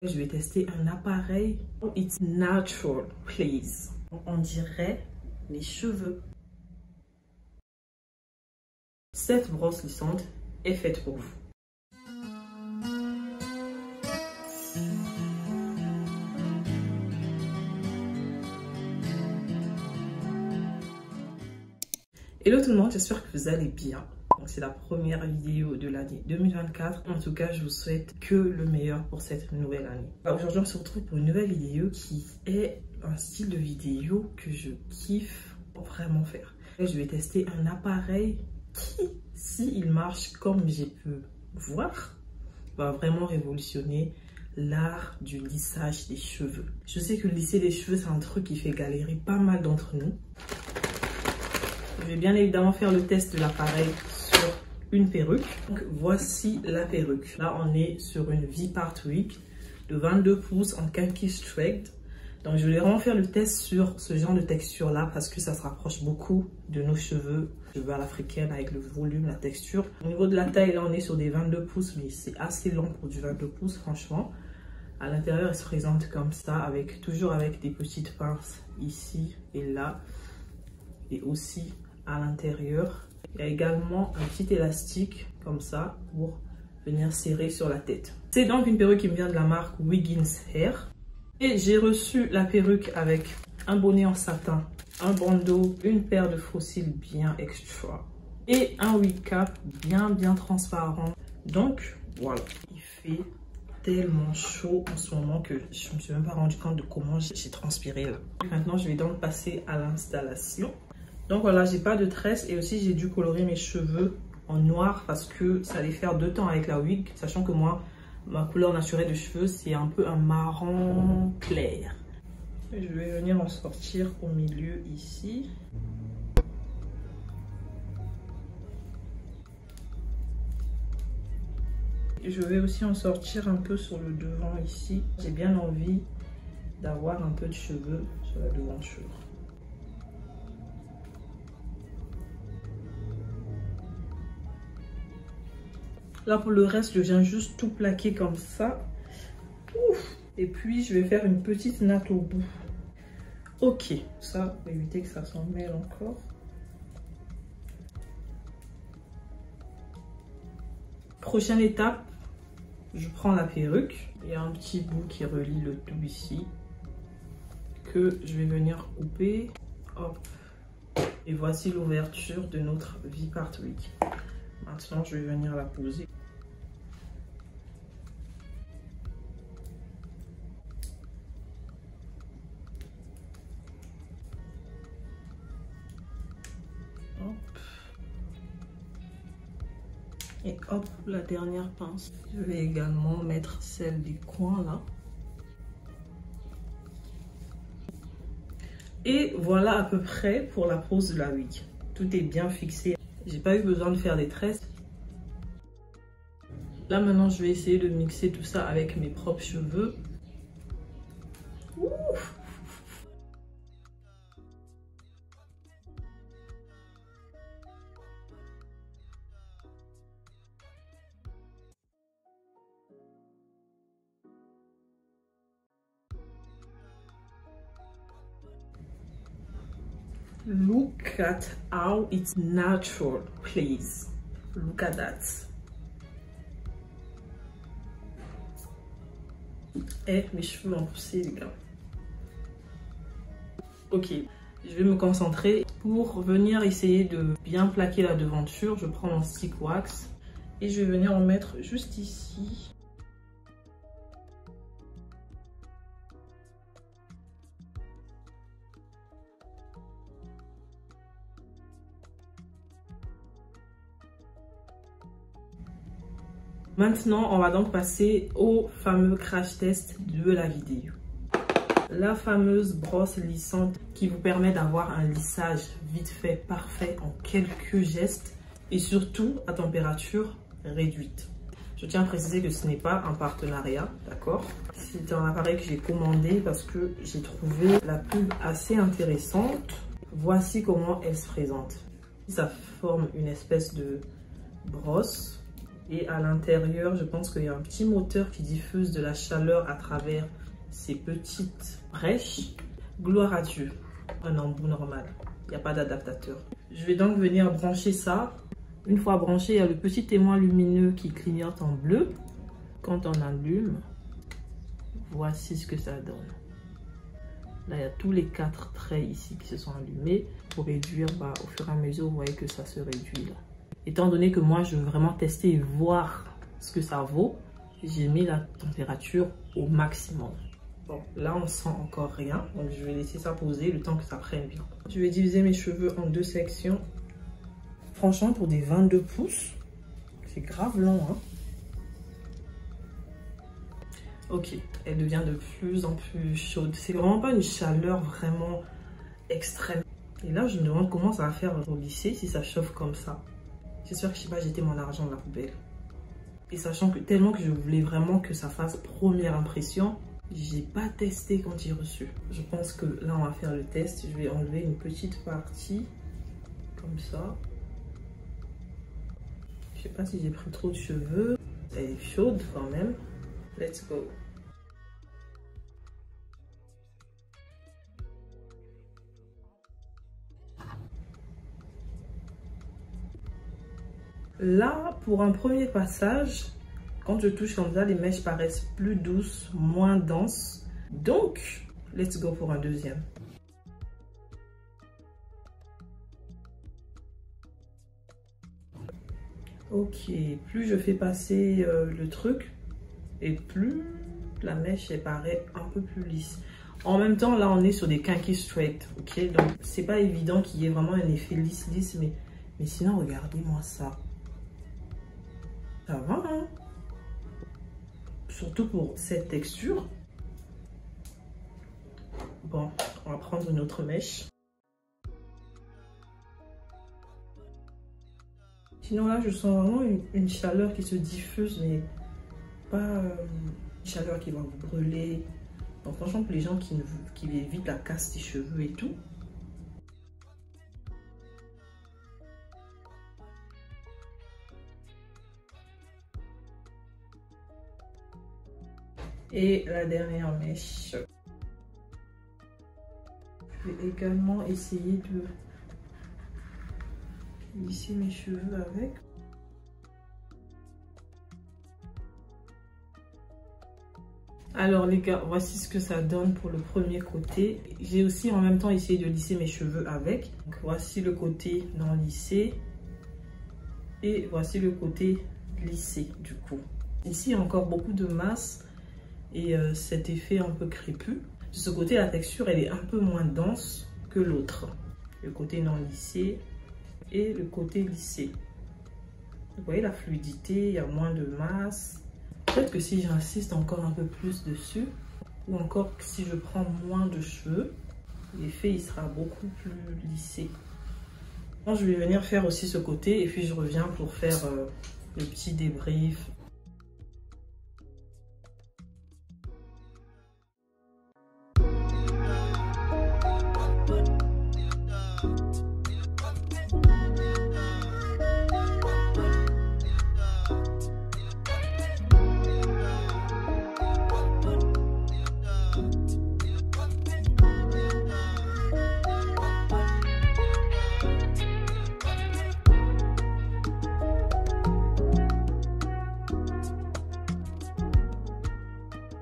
Je vais tester un appareil. It's natural, please. On dirait les cheveux. Cette brosse lissante est faite pour vous. Hello tout le monde, j'espère que vous allez bien. C'est la première vidéo de l'année 2024. En tout cas, je vous souhaite que le meilleur pour cette nouvelle année. Aujourd'hui, on se retrouve pour une nouvelle vidéo qui est un style de vidéo que je kiffe vraiment faire. Je vais tester un appareil qui, s'il marche comme j'ai pu voir, va vraiment révolutionner l'art du lissage des cheveux. Je sais que lisser les cheveux, c'est un truc qui fait galérer pas mal d'entre nous. Je vais bien évidemment faire le test de l'appareil sur une perruque. Donc voici la perruque. Là on est sur une V-Part Wig de 22 pouces en Kinky Straight. Donc je vais vraiment faire le test sur ce genre de texture là parce que ça se rapproche beaucoup de nos cheveux à l'africaine avec le volume, la texture. Au niveau de la taille, là on est sur des 22 pouces mais c'est assez long pour du 22 pouces franchement. À l'intérieur elle se présente comme ça toujours avec des petites pinces ici et là et aussi à l'intérieur. Il y a également un petit élastique comme ça pour venir serrer sur la tête. C'est donc une perruque qui me vient de la marque Wiggins Hair. Et j'ai reçu la perruque avec un bonnet en satin, un bandeau, une paire de fossiles bien extra et un wig cap bien transparent. Donc voilà, il fait tellement chaud en ce moment que je me suis même pas rendu compte de comment j'ai transpiré là. Maintenant je vais donc passer à l'installation. Donc voilà, j'ai pas de tresse et aussi j'ai dû colorer mes cheveux en noir parce que ça allait faire 2 temps avec la wig, sachant que moi, ma couleur naturelle de cheveux, c'est un peu un marron clair. Et je vais venir en sortir au milieu ici. Et je vais aussi en sortir un peu sur le devant ici. J'ai bien envie d'avoir un peu de cheveux sur la devanture. Là pour le reste, je viens juste tout plaquer comme ça. Ouf. Et puis je vais faire une petite natte au bout. Ok, ça pour éviter que ça s'en mêle encore. Prochaine étape, je prends la perruque. Il y a un petit bout qui relie le tout ici que je vais venir couper. Hop. Et voici l'ouverture de notre V-Part Wig. Maintenant, je vais venir la poser. Hop. Et hop, la dernière pince. Je vais également mettre celle des coins là. Et voilà à peu près pour la pose de la wig. Tout est bien fixé. J'ai pas eu besoin de faire des tresses. Là maintenant je vais essayer de mixer tout ça avec mes propres cheveux. Ouf. Look at how it's natural, please. Look at that. Et mes cheveux ont poussé, les gars. Ok, je vais me concentrer. Pour venir essayer de bien plaquer la devanture, je prends mon stick wax et je vais venir en mettre juste ici. Maintenant, on va donc passer au fameux crash test de la vidéo. La fameuse brosse lissante qui vous permet d'avoir un lissage vite fait, parfait, en quelques gestes et surtout à température réduite. Je tiens à préciser que ce n'est pas un partenariat, d'accord? C'est un appareil que j'ai commandé parce que j'ai trouvé la pub assez intéressante. Voici comment elle se présente. Ça forme une espèce de brosse Et à l'intérieur, je pense qu'il y a un petit moteur qui diffuse de la chaleur à travers ces petites brèches. Gloire à Dieu, un embout normal, il n'y a pas d'adaptateur. Je vais donc venir brancher ça. Une fois branché, il y a le petit témoin lumineux qui clignote en bleu. Quand on allume, voici ce que ça donne. Là, il y a tous les 4 traits ici qui se sont allumés. Pour réduire, au fur et à mesure, vous voyez que ça se réduit là. Étant donné que moi, je veux vraiment tester et voir ce que ça vaut, j'ai mis la température au maximum. Bon, là, on sent encore rien. Donc, je vais laisser ça poser le temps que ça prenne bien. Je vais diviser mes cheveux en 2 sections. Franchement, pour des 22 pouces, c'est grave long, hein. Ok, elle devient de plus en plus chaude. C'est vraiment pas une chaleur vraiment extrême. Et là, je me demande comment ça va faire au lycée si ça chauffe comme ça. J'espère que je sais pas jeter mon argent dans la poubelle. Et sachant que tellement que je voulais vraiment que ça fasse première impression, j'ai pas testé quand j'ai reçu. Je pense que là, on va faire le test. Je vais enlever une petite partie comme ça. Je sais pas si j'ai pris trop de cheveux. Elle est chaude quand même. Let's go. Là, pour un premier passage, quand je touche comme ça, les mèches paraissent plus douces, moins denses. Donc, let's go pour un deuxième. Ok, plus je fais passer le truc, et plus la mèche elle paraît un peu plus lisse. En même temps, là, on est sur des kinky straight, ok? Donc, c'est pas évident qu'il y ait vraiment un effet lisse-lisse, mais sinon, regardez-moi ça. Ça va, hein? Surtout pour cette texture. Bon, on va prendre une autre mèche. Sinon, là, je sens vraiment une chaleur qui se diffuse, mais pas une chaleur qui va vous brûler. Donc, franchement, pour les gens qui évitent la casse des cheveux et tout. Et la dernière mèche. Je vais également essayer de lisser mes cheveux avec. Alors les gars, voici ce que ça donne pour le premier côté. J'ai aussi en même temps essayé de lisser mes cheveux avec. Donc, voici le côté non lissé. Et voici le côté lissé du coup. Ici, il y a encore beaucoup de masse et cet effet un peu crépus. De ce côté, la texture, elle est un peu moins dense que l'autre. Le côté non lissé et le côté lissé. Vous voyez la fluidité, il y a moins de masse. Peut-être que si j'insiste encore un peu plus dessus, ou encore si je prends moins de cheveux, l'effet il sera beaucoup plus lissé. Bon, je vais venir faire aussi ce côté et puis je reviens pour faire le petit débrief.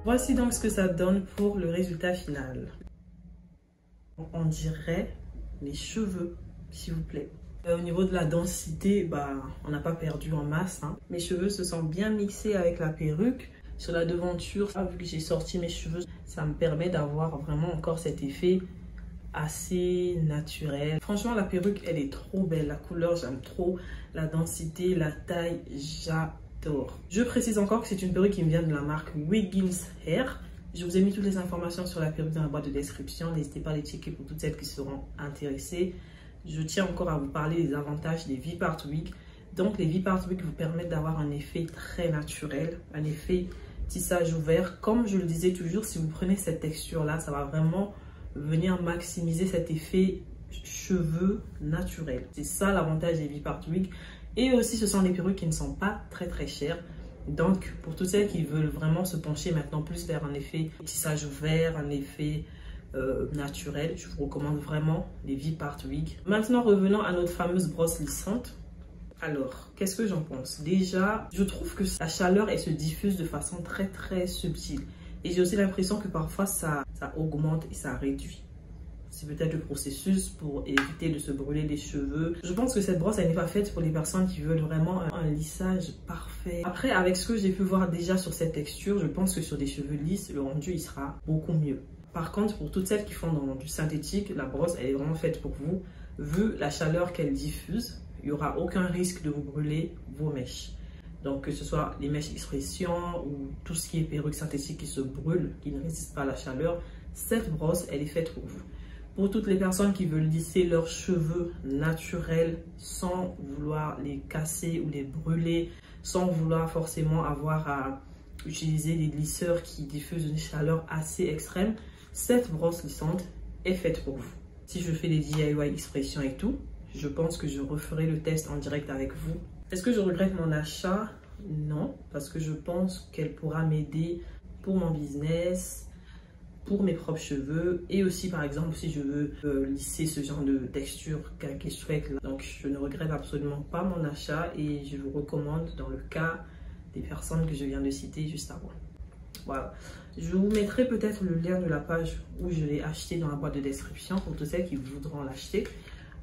Voici donc ce que ça donne pour le résultat final. On dirait les cheveux, s'il vous plaît. Au niveau de la densité, on n'a pas perdu en masse, hein. Mes cheveux se sont bien mixés avec la perruque. Sur la devanture, vu que j'ai sorti mes cheveux, ça me permet d'avoir vraiment encore cet effet assez naturel. Franchement, la perruque, elle est trop belle. La couleur, j'aime trop. La densité, la taille, j'adore. Je précise encore que c'est une perruque qui me vient de la marque Wiggins Hair. Je vous ai mis toutes les informations sur la perruque dans la boîte de description. N'hésitez pas à les checker pour toutes celles qui seront intéressées. Je tiens encore à vous parler des avantages des V-Part Wig. Donc, les V-Part Wig vous permettent d'avoir un effet très naturel, un effet tissage ouvert. Comme je le disais toujours, si vous prenez cette texture-là, ça va vraiment venir maximiser cet effet cheveux naturel. C'est ça l'avantage des V-Part Wig. Et aussi, ce sont des perruques qui ne sont pas très chères. Donc, pour toutes celles qui veulent vraiment se pencher maintenant plus vers un effet tissage ouvert, un effet naturel, je vous recommande vraiment les V-Part Wig. Maintenant, revenons à notre fameuse brosse lissante. Alors, qu'est-ce que j'en pense? Déjà, je trouve que la chaleur, elle se diffuse de façon très subtile. Et j'ai aussi l'impression que parfois, ça augmente et ça réduit. C'est peut-être le processus pour éviter de se brûler les cheveux. Je pense que cette brosse, elle n'est pas faite pour les personnes qui veulent vraiment un lissage parfait. Après, avec ce que j'ai pu voir déjà sur cette texture, je pense que sur des cheveux lisses, le rendu, il sera beaucoup mieux. Par contre, pour toutes celles qui font dans du synthétique, la brosse, elle est vraiment faite pour vous. Vu la chaleur qu'elle diffuse, il n'y aura aucun risque de vous brûler vos mèches. Donc, que ce soit les mèches expression ou tout ce qui est perruque synthétique qui se brûle, qui ne résiste pas à la chaleur, cette brosse, elle est faite pour vous. Pour toutes les personnes qui veulent lisser leurs cheveux naturels sans vouloir les casser ou les brûler, sans vouloir forcément avoir à utiliser des lisseurs qui diffusent une chaleur assez extrême, cette brosse lissante est faite pour vous. Si je fais des DIY expression et tout, je pense que je referai le test en direct avec vous. Est-ce que je regrette mon achat? Non, parce que je pense qu'elle pourra m'aider pour mon business, pour mes propres cheveux et aussi par exemple si je veux lisser ce genre de texture qui souhaite. Donc je ne regrette absolument pas mon achat et je vous recommande dans le cas des personnes que je viens de citer juste avant. Voilà, je vous mettrai peut-être le lien de la page où je l'ai acheté dans la boîte de description pour tous celles qui voudront l'acheter.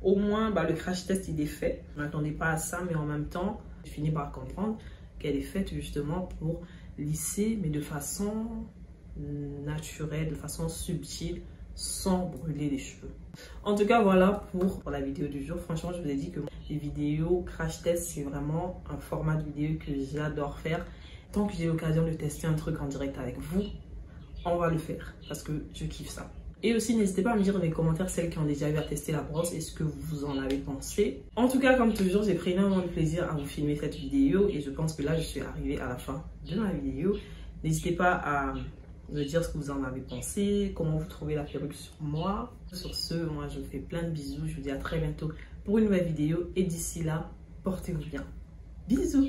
Au moins le crash test il est fait, ne m'attendez pas à ça, mais en même temps je finis par comprendre qu'elle est faite justement pour lisser mais de façon naturelle, de façon subtile, sans brûler les cheveux. En tout cas, voilà pour la vidéo du jour. Franchement, je vous ai dit que les vidéos crash test, c'est vraiment un format de vidéo que j'adore faire. Tant que j'ai l'occasion de tester un truc en direct avec vous, on va le faire parce que je kiffe ça. Et aussi, n'hésitez pas à me dire dans les commentaires celles qui ont déjà eu à tester la brosse et ce que vous en avez pensé. En tout cas, comme toujours, j'ai pris énormément de plaisir à vous filmer cette vidéo et je pense que là, je suis arrivée à la fin de ma vidéo. N'hésitez pas à me dire ce que vous en avez pensé, comment vous trouvez la perruque sur moi. Sur ce, moi je vous fais plein de bisous, je vous dis à très bientôt pour une nouvelle vidéo et d'ici là, portez-vous bien. Bisous!